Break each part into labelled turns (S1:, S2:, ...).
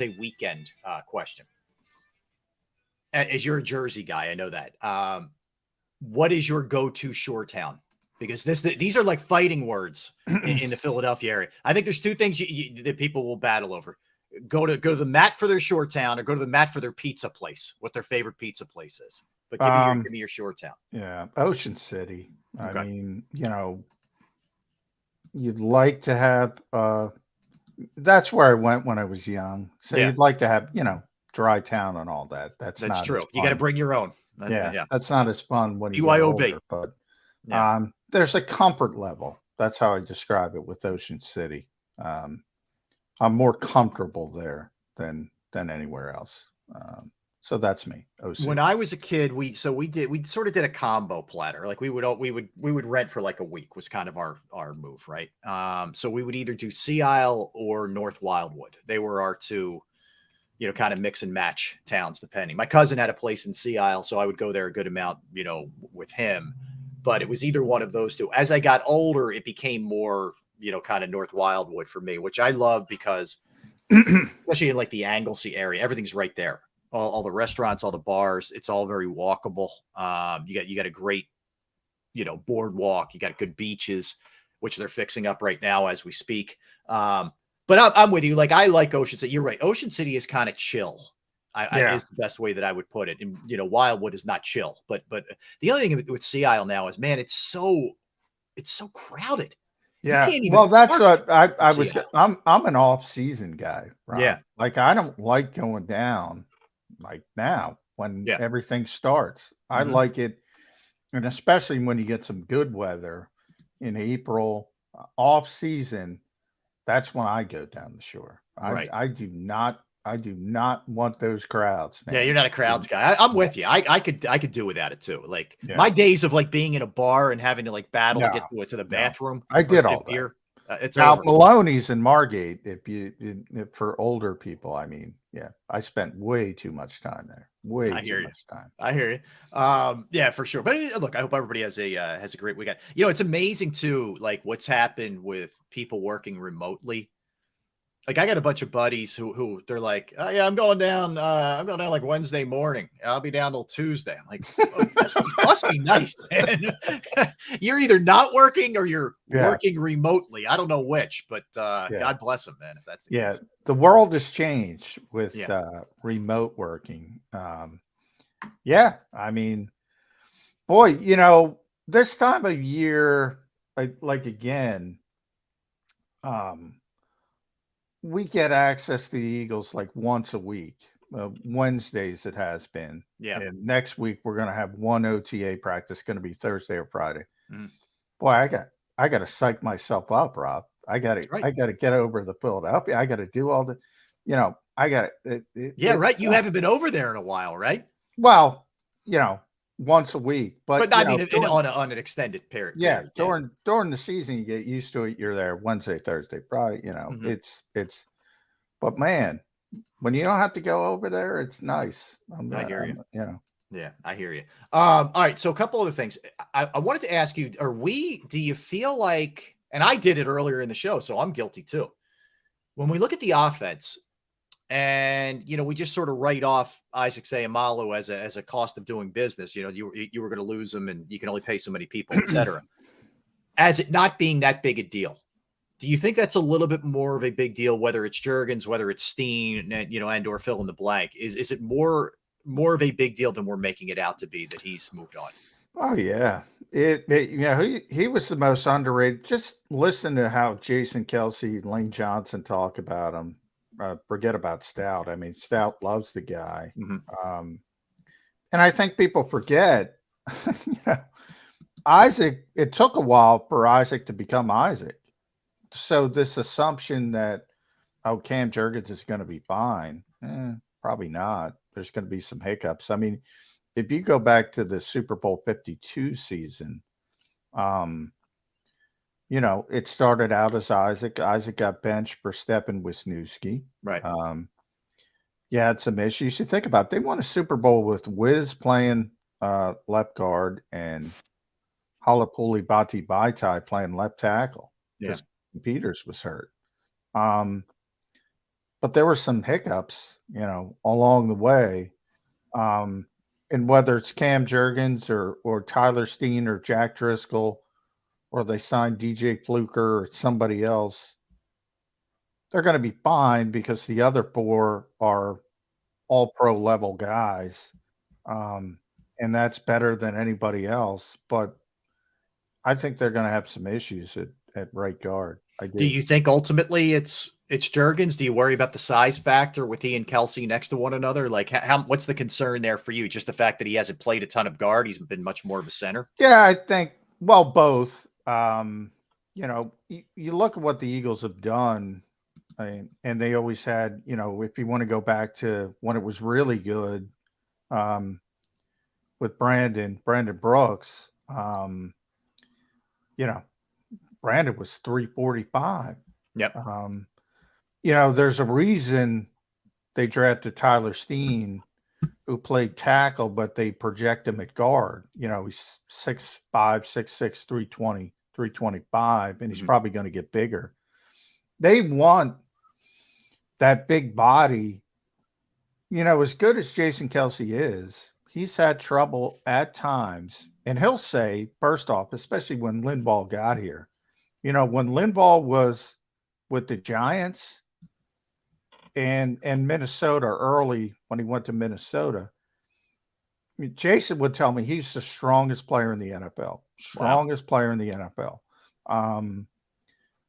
S1: a weekend question. As you're a Jersey guy, I know that. What is your go-to shore town? Because these are like fighting words in the Philadelphia area. I think there's two things that people will battle over: go to the mat for their shore town, or go to the mat for their pizza place. What their favorite pizza place is. But give me your shore town.
S2: Yeah, Ocean City.
S1: Okay.
S2: I mean, you'd like to have. That's where I went when I was young. So
S1: Yeah.
S2: you'd like to have, dry town and all that. That's not
S1: true.
S2: as
S1: You got to
S2: fun.
S1: bring your own.
S2: Yeah, that's not as fun when you get
S1: BYOB.
S2: older. But
S1: Yeah.
S2: there's a comfort level. That's how I describe it with Ocean City. I'm more comfortable there than anywhere else. So that's me. OC.
S1: When I was a kid, we sort of did a combo platter. Like we would rent for like a week was kind of our move, right? So we would either do Sea Isle or North Wildwood. They were our two, kind of mix and match towns, depending. My cousin had a place in Sea Isle, so I would go there a good amount, with him. But it was either one of those two. As I got older, it became more, kind of North Wildwood for me, which I love because, especially in like the Anglesey area, everything's right there. All the restaurants, all the bars, it's all very walkable. You got a great, boardwalk. You got good beaches, which they're fixing up right now as we speak. But I'm with you. Like, I like Ocean City. You're right. Ocean City is kind of chill. Is the best way that I would put it. And, Wildwood is not chill. But the other thing with Sea Isle now is, man, it's so crowded.
S2: Yeah. Well, that's I'm an off-season guy, right?
S1: Yeah.
S2: Like, I don't like going down like now when everything starts. I like it. And especially when you get some good weather in April, off season, that's when I go down the shore. I do not want those crowds, man.
S1: Yeah, you're not a crowds guy. I'm with you. I could do without it too. Like my days of like being in a bar and having to like battle to get to the bathroom.
S2: I did all that.
S1: It's
S2: now
S1: over.
S2: Maloney's in Margate. For older people, I mean, I spent way too much time there. I
S1: hear you. Yeah, for sure. But look, I hope everybody has a great weekend. It's amazing too, like what's happened with people working remotely. Like I got a bunch of buddies who they're like, oh yeah, I'm going down like Wednesday morning. I'll be down till Tuesday. I'm like, oh, this must be nice, man. You're either not working or you're working remotely. I don't know which, but God bless them, man. If that's the case.
S2: The world has changed with remote working. I mean, boy, this time of year, like again, we get access to the Eagles like once a week. Wednesdays it has been.
S1: Yeah.
S2: And next week we're going to have one OTA practice, going to be Thursday or Friday. Boy, I got to psych myself up, Rob. I got to get over to Philadelphia. I got to do all the, I got to.
S1: Right. You haven't been over there in a while, right?
S2: Well, once a week, but
S1: I mean, on an extended period.
S2: Yeah, during the season, you get used to it. You're there Wednesday, Thursday, Friday. It's. But man, when you don't have to go over there, it's nice.
S1: I hear you. Yeah, I hear you. All right, so a couple other things. I wanted to ask you: do you feel like? And I did it earlier in the show, so I'm guilty too. When we look at the offense. And, we just sort of write off Isaac Seumalo as a cost of doing business. You were going to lose him and you can only pay so many people, et cetera. As it not being that big a deal. Do you think that's a little bit more of a big deal, whether it's Juergens, whether it's Steen, and or fill in the blank? Is it more of a big deal than we're making it out to be that he's moved on?
S2: Oh, yeah. He was the most underrated. Just listen to how Jason Kelsey and Lane Johnson talk about him. Forget about Stout. I mean, Stout loves the guy. And I think people forget, Isaac, it took a while for Isaac to become Isaac. So this assumption that, Cam Juergens is going to be fine, probably not. There's going to be some hiccups. I mean, if you go back to the Super Bowl 52 season, it started out as Isaac. Isaac got benched for Stephen Wisniewski.
S1: Right.
S2: You had some issues. You think about it, they won a Super Bowl with Wiz playing left guard and Halapuli Bati Baitai playing left tackle because Peters was hurt. but there were some hiccups, along the way. And whether it's Cam Jurgens or Tyler Steen or Jack Driscoll, or they signed DJ Fluker or somebody else, they're going to be fine because the other four are all pro level guys. And that's better than anybody else. But I think they're going to have some issues at right guard. I do.
S1: Do you think ultimately it's Jurgens? Do you worry about the size factor with he and Kelsey next to one another? Like, what's the concern there for you? Just the fact that he hasn't played a ton of guard. He's been much more of a center.
S2: Yeah, I think, well, both. You look at what the Eagles have done, and they always had, if you want to go back to when it was really good, with Brandon Brooks, Brandon was 345.
S1: Yep.
S2: There's a reason they drafted Tyler Steen, who played tackle, but they project him at guard. He's 6'5", 6'6", 320, 325, and he's probably going to get bigger. They want that big body. As good as Jason Kelsey is, he's had trouble at times. And he'll say, first off, especially when Linval got here, when Linval was with the Giants and Minnesota early, when he went to Minnesota, Jason would tell me he's the strongest player in the NFL. Strongest player in the NFL. And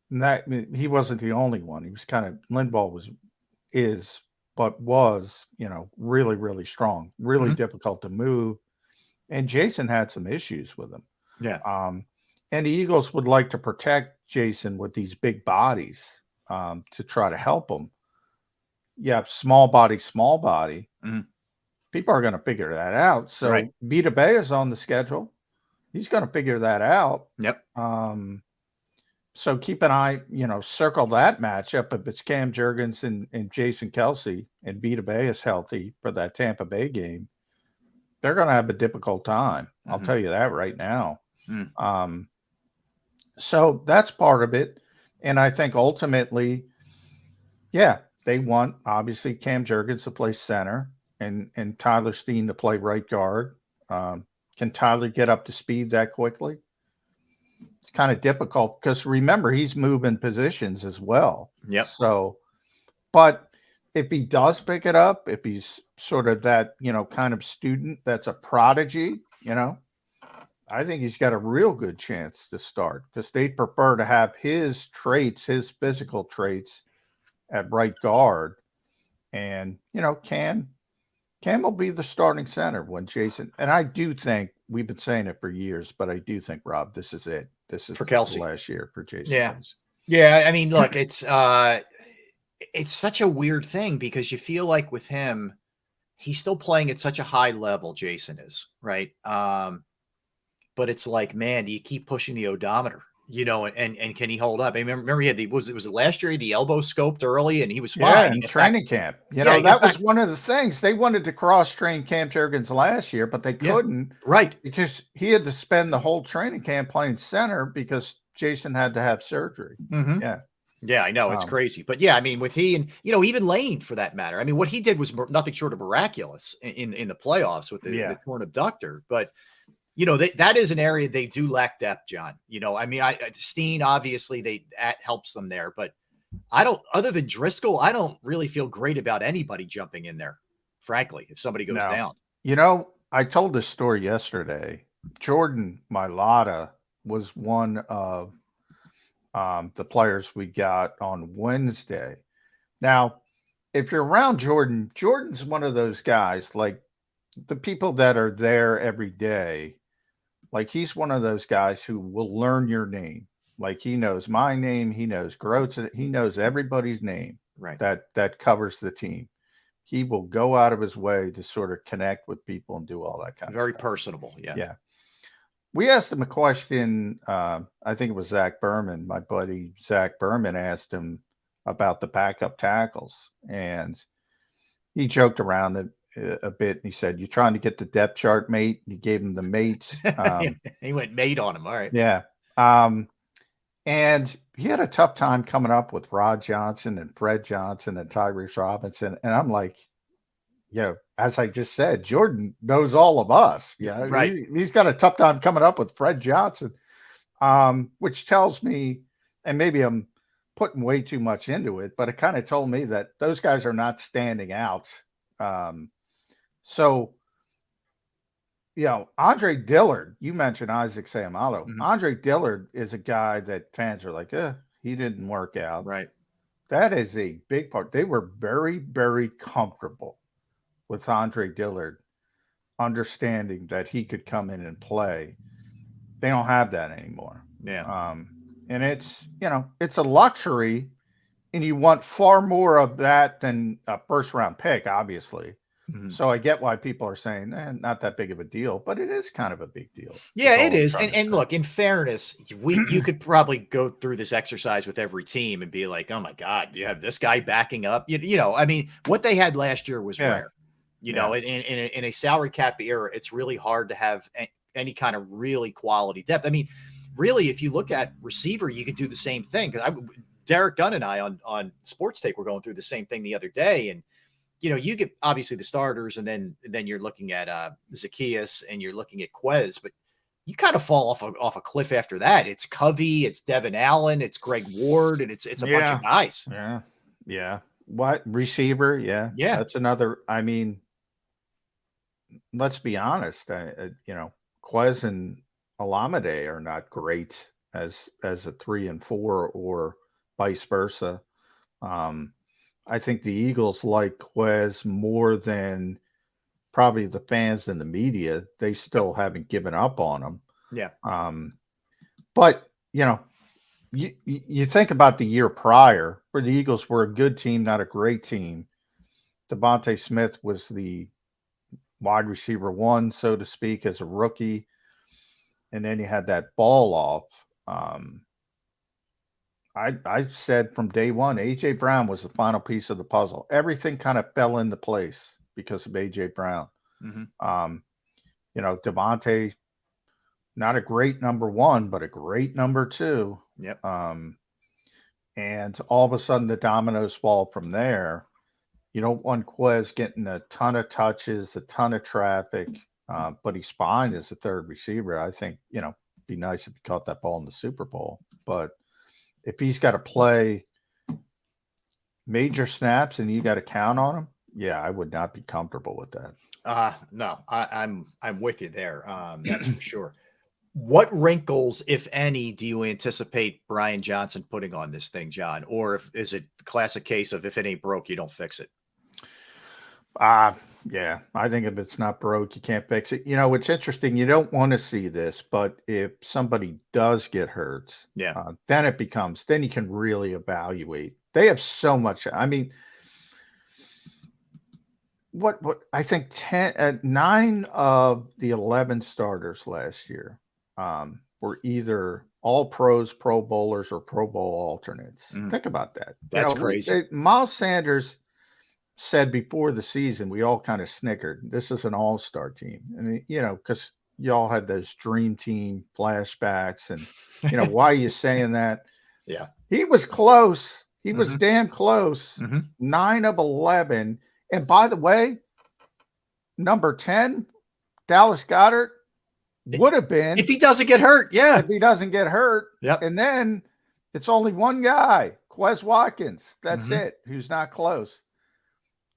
S2: that he wasn't the only one. He was Linval was really, really strong, really difficult to move. And Jason had some issues with him.
S1: Yeah.
S2: And the Eagles would like to protect Jason with these big bodies to try to help him. Yeah, small body. People are going to figure that out. So Vita Bay is on the schedule. He's going to figure that out.
S1: Yep.
S2: So keep an eye, circle that matchup. If it's Cam Jurgens and Jason Kelsey and Vita Bay is healthy for that Tampa Bay game, they're going to have a difficult time. I'll tell you that right now. So that's part of it. And I think ultimately, they want, obviously, Cam Jurgens to play center and Tyler Steen to play right guard. Can Tyler get up to speed that quickly? It's kind of difficult because remember, he's moving positions as well.
S1: Yep.
S2: So, but if he does pick it up, if he's sort of that, kind of student that's a prodigy, I think he's got a real good chance to start because they prefer to have his traits, his physical traits at right guard. And, Cam will be the starting center when Jason, and I do think we've been saying it for years, but I do think, Rob, this is it. This is
S1: for Kelsey
S2: last year for Jason.
S1: Yeah. Kelsey. Yeah. I mean, look, it's such a weird thing because you feel like with him, he's still playing at such a high level. Jason is right. But it's like, man, do you keep pushing the odometer, and can he hold up? I remember he had was it last year, the elbow scoped early and he was fine
S2: in training camp. That was one of the things they wanted to cross train Cam Jurgens last year, but they couldn't.
S1: Right.
S2: Because he had to spend the whole training camp playing center because Jason had to have surgery.
S1: Yeah, I know. It's crazy. But yeah, I mean, with he and, even Lane for that matter. I mean, what he did was nothing short of miraculous in the playoffs with the torn abductor. But, that is an area they do lack depth, John. I mean, Steen, obviously, that helps them there. But other than Driscoll, I don't really feel great about anybody jumping in there, frankly, if somebody goes down.
S2: I told this story yesterday. Jordan Mailata was one of the players we got on Wednesday. Now, if you're around Jordan's one of those guys, like the people that are there every day, like he's one of those guys who will learn your name. Like he knows my name, he knows Groats, he knows everybody's name that covers the team. He will go out of his way to sort of connect with people and do all that kind of stuff.
S1: Very personable. Yeah.
S2: We asked him a question. I think it was Zach Berman. My buddy Zach Berman asked him about the backup tackles, and he joked around it a bit. And he said, "You're trying to get the depth chart, mate." He gave him the mate.
S1: He went mate on him. All right.
S2: Yeah. And he had a tough time coming up with Rod Johnson and Fred Johnson and Tyrese Robinson. And I'm like, as I just said, Jordan knows all of us.
S1: Right.
S2: He's got a tough time coming up with Fred Johnson, which tells me, and maybe I'm putting way too much into it, but it kind of told me that those guys are not standing out. So, Andre Dillard, you mentioned Isaac Seumalo.
S1: Mm-hmm.
S2: Andre Dillard is a guy that fans are like, he didn't work out.
S1: Right.
S2: That is a big part. They were very, very comfortable with Andre Dillard, understanding that he could come in and play. They don't have that anymore.
S1: Yeah.
S2: And it's, it's a luxury, and you want far more of that than a first round pick, obviously. Mm-hmm. So I get why people are saying, not that big of a deal, but it is kind of a big deal.
S1: Yeah, it is. And look, in fairness, you could probably go through this exercise with every team and be like, oh my God, you have this guy backing up. I mean, what they had last year was rare. In a salary cap era, it's really hard to have any kind of really quality depth. I mean, really, if you look at receiver, you could do the same thing. Because Derek Gunn and I on Sports Take were going through the same thing the other day, and you get obviously the starters, and then you're looking at Zacchaeus and you're looking at Quez, but you kind of fall off a cliff after that. It's Covey, it's Devin Allen, it's Greg Ward, and it's a bunch of guys.
S2: Yeah. What receiver? Yeah. That's another. I mean, let's be honest. Quez and Alameda are not great as a 3 and 4 or vice versa. I think the Eagles like Quez more than probably the fans and the media. They still haven't given up on him.
S1: Yeah.
S2: But you think about the year prior where the Eagles were a good team, not a great team. Devontae Smith was the wide receiver 1, so to speak, as a rookie. And then you had that ball off. I said from day one, A.J. Brown was the final piece of the puzzle. Everything kind of fell into place because of A.J. Brown. Mm-hmm. Devontae, not a great number 1, but a great number 2.
S1: Yep.
S2: And all of a sudden the dominoes fall from there. You don't want Quez getting a ton of touches, a ton of traffic, but he's fine as a third receiver. I think, be nice if he caught that ball in the Super Bowl. But if he's got to play major snaps and you got to count on him, I would not be comfortable with that.
S1: No, I'm with you there. That's for sure. What wrinkles, if any, do you anticipate Brian Johnson putting on this thing, John? Or is it the classic case of if it ain't broke, you don't fix it?
S2: Yeah, I think if it's not broke, you can't fix it. It's interesting. You don't want to see this, but if somebody does get hurt, then then you can really evaluate. They have so much. I mean, what I think 9 of the 11 starters last year were either all pros, Pro Bowlers, or Pro Bowl alternates. Think about that.
S1: That's crazy.
S2: Miles Sanders said before the season, we all kind of snickered. This is an all-star team. And, because y'all had those dream team flashbacks and, why are you saying that?
S1: Yeah.
S2: He was close. He was damn close. 9 of 11. And by the way, number 10, Dallas Goedert, would have been.
S1: If he doesn't get hurt. Yeah.
S2: If he doesn't get hurt.
S1: Yep.
S2: And then it's only one guy, Quez Watkins. That's it. Who's not close.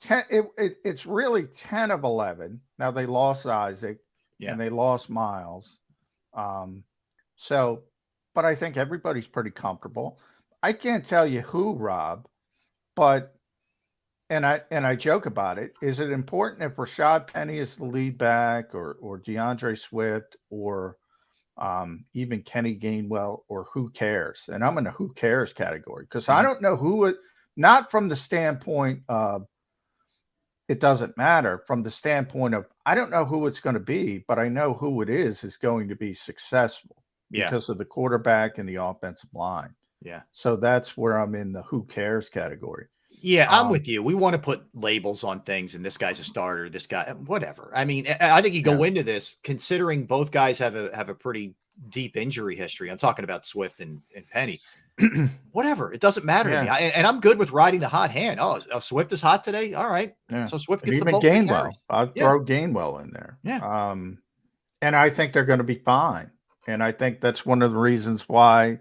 S2: It's really 10 of 11. Now they lost Isaac and they lost Miles. But I think everybody's pretty comfortable. I can't tell you who, Rob, but and I joke about it. Is it important if Rashad Penny is the lead back or DeAndre Swift or even Kenny Gainwell, or who cares? And I'm in a who cares category because I don't know who it, not from the standpoint of it doesn't matter, from the standpoint of I don't know who it's going to be, but I know who it is going to be successful because of the quarterback and the offensive line.
S1: Yeah.
S2: So that's where I'm in the who cares category.
S1: Yeah, I'm with you. We want to put labels on things, and this guy's a starter, this guy, whatever. I mean, I think you go into this considering both guys have a pretty deep injury history. I'm talking about Swift and Penny. Whatever. It doesn't matter to me. And I'm good with riding the hot hand. Oh, Swift is hot today. All right.
S2: Yeah.
S1: So Swift
S2: And
S1: gets the
S2: even
S1: bulk of the
S2: Gainwell.
S1: carries.
S2: I'd throw Gainwell in there.
S1: Yeah.
S2: And I think they're going to be fine. And I think that's one of the reasons why,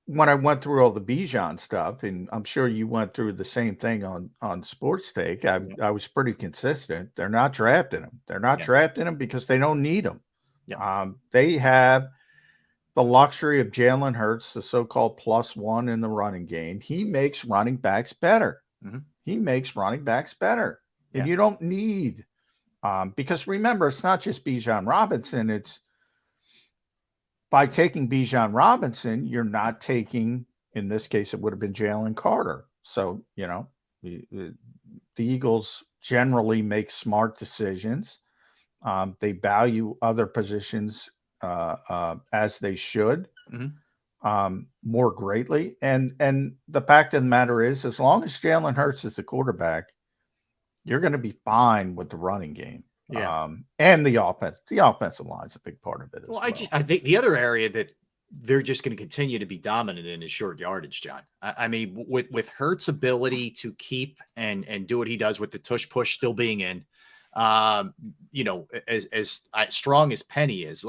S2: when I went through all the Bijan stuff, and I'm sure you went through the same thing on Sports Take, I was pretty consistent. They're not drafting him. They're not drafting him because they don't need him.
S1: Yeah.
S2: They have the luxury of Jalen Hurts, the so-called +1 in the running game. He makes running backs better.
S1: Mm-hmm.
S2: He makes running backs better. And you don't need because remember, it's not just Bijan Robinson. It's by taking Bijan Robinson, you're not taking, in this case, it would have been Jalen Carter. So, the Eagles generally make smart decisions. They value other positions as they should more greatly. And the fact of the matter is, as long as Jalen Hurts is the quarterback, you're going to be fine with the running game.
S1: Yeah.
S2: And the offense. The offensive line is a big part of it as well.
S1: I think the other area that they're just going to continue to be dominant in is short yardage, John. I mean, with Hurts' ability to keep and do what he does with the tush push still being in, as strong as Penny is,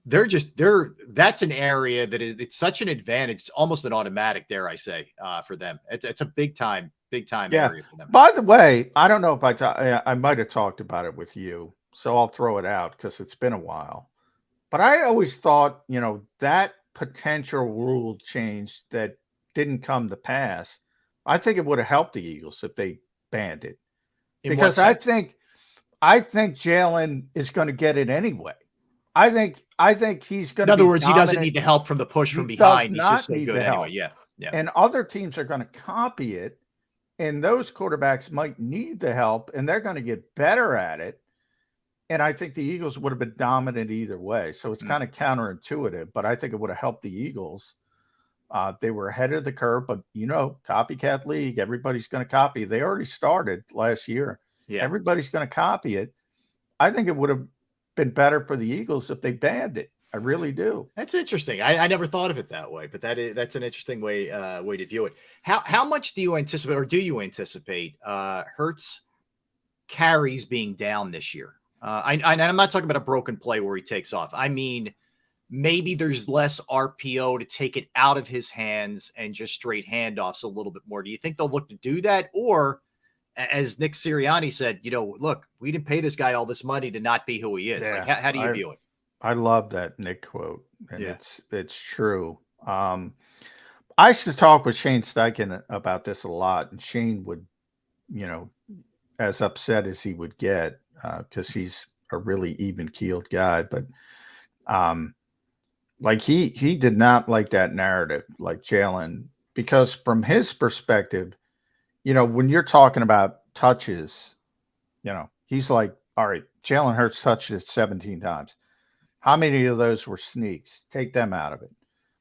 S1: that's an area that it's such an advantage. It's almost an automatic, dare I say, for them. It's a big time area for them.
S2: By the way, I don't know if I might have talked about it with you, so I'll throw it out because it's been a while. But I always thought, that potential rule change that didn't come to pass, I think it would have helped the Eagles if they banned it. Because I think Jalen is going to get it anyway. I think he's going to.
S1: In other words, he doesn't need the help from the push from behind. He's just so good anyway. Yeah.
S2: And other teams are going to copy it, and those quarterbacks might need the help, and they're going to get better at it. And I think the Eagles would have been dominant either way. So it's kind of counterintuitive, but I think it would have helped the Eagles. They were ahead of the curve, but copycat league, everybody's going to copy. They already started last year. Yeah. Everybody's going to copy it. I think it would have been better for the Eagles if they banned it. I really do.
S1: That's interesting. I never thought of it that way, but that's an interesting way to view it. How much do you anticipate Hurts carries being down this year? I'm not talking about a broken play where he takes off. I mean, maybe there's less RPO to take it out of his hands and just straight handoffs a little bit more. Do you think they'll look to do that? Or as Nick Sirianni said, look, we didn't pay this guy all this money to not be who he is.
S2: Yeah,
S1: how do you view it?
S2: I love that Nick quote. And it's true. I used to talk with Shane Steichen about this a lot, and Shane would, as upset as he would get, because he's a really even-keeled guy, but he did not like that narrative, like Jalen, because from his perspective, when you're talking about touches, he's like, all right, Jalen Hurts touched it 17 times. How many of those were sneaks? Take them out of it.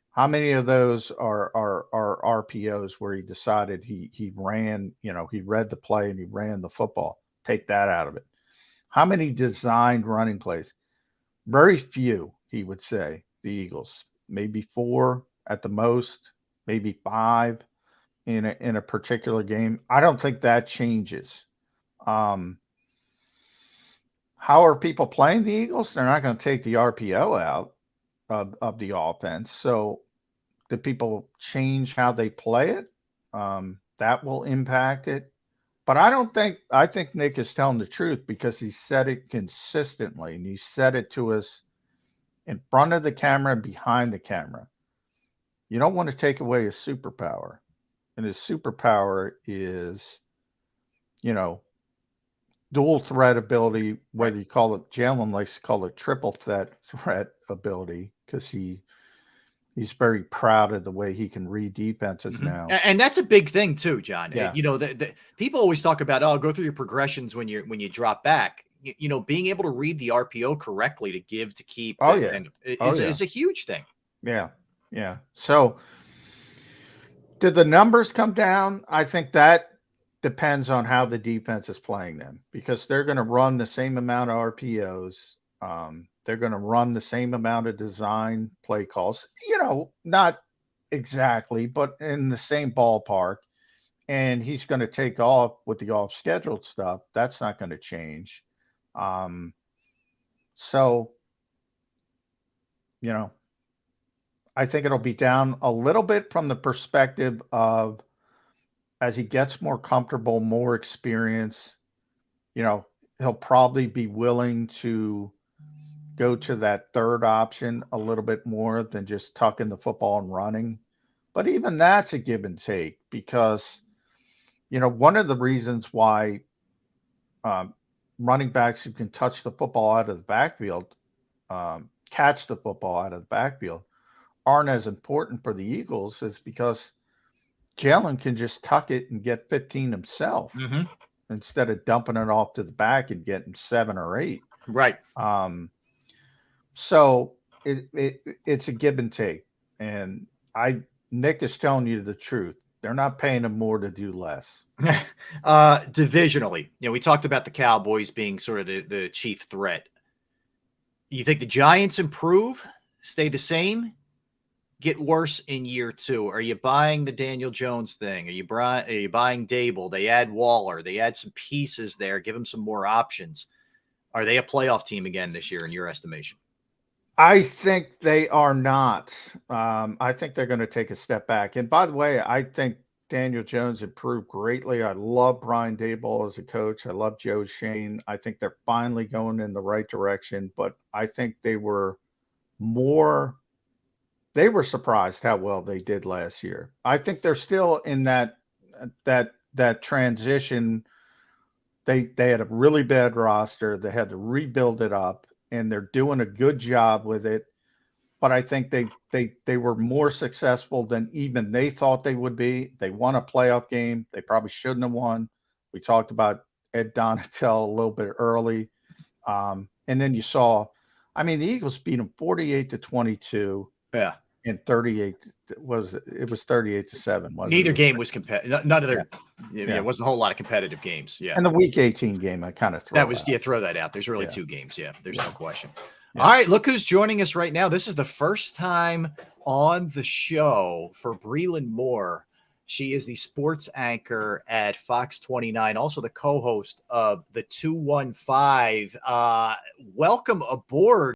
S2: How many of those are RPOs where he decided he ran, he read the play and he ran the football? Take that out of it. How many designed running plays? Very few, he would say, the Eagles. Maybe 4 at the most, maybe 5 in a particular game. I don't think that changes. How are people playing the Eagles? They're not going to take the RPO out of the offense. So do people change how they play it? That will impact it. But I think Nick is telling the truth because he said it consistently, and he said it to us in front of the camera and behind the camera. You don't want to take away his superpower. And his superpower is, dual threat ability, whether you call it, Jalen likes to call it triple threat ability, because he's very proud of the way he can read defenses now.
S1: And that's a big thing too, John. Yeah. The people always talk about, go through your progressions when you drop back. Being able to read the RPO correctly to give, to keep, is a huge thing.
S2: Yeah. Yeah. So did the numbers come down? I think that depends on how the defense is playing them, because they're going to run the same amount of RPOs. They're going to run the same amount of design play calls, not exactly, but in the same ballpark. And he's going to take off with the off scheduled stuff. That's not going to change. So, I think it'll be down a little bit from the perspective of as he gets more comfortable, more experience, he'll probably be willing to go to that third option a little bit more than just tucking the football and running. But even that's a give and take because, one of the reasons why running backs who can touch the football out of the backfield, catch the football out of the backfield, aren't as important for the Eagles is because Jalen can just tuck it and get 15 himself instead of dumping it off to the back and getting 7 or 8.
S1: Right.
S2: So it's a give and take. And Nick is telling you the truth. They're not paying him more to do less.
S1: Divisionally, we talked about the Cowboys being sort of the chief threat. You think the Giants improve, stay the same, get worse in year 2? Are you buying the Daniel Jones thing? Are you buying Dable? They add Waller. They add some pieces there, give them some more options. Are they a playoff team again this year in your estimation?
S2: I think they are not. I think they're going to take a step back. And by the way, I think Daniel Jones improved greatly. I love Brian Daboll as a coach. I love Joe Shane. I think they're finally going in the right direction, but I think they were surprised how well they did last year. I think they're still in that transition. They had a really bad roster. They had to rebuild it up, and they're doing a good job with it. But I think they were more successful than even they thought they would be. They won a playoff game. They probably shouldn't have won. We talked about Ed Donatel a little bit early. And then you saw, the Eagles beat them 48-22.
S1: Yeah.
S2: And 38 was 38-7.
S1: Neither game was competitive. None of their, it wasn't a whole lot of competitive games. Yeah.
S2: And the Week 18 game, I kind of
S1: throw that out. There's really 2 games. Yeah. There's no question. Yeah. All right. Look who's joining us right now. This is the first time on the show for Breland Moore. She is the sports anchor at Fox 29, also the co-host of the 215. Welcome aboard.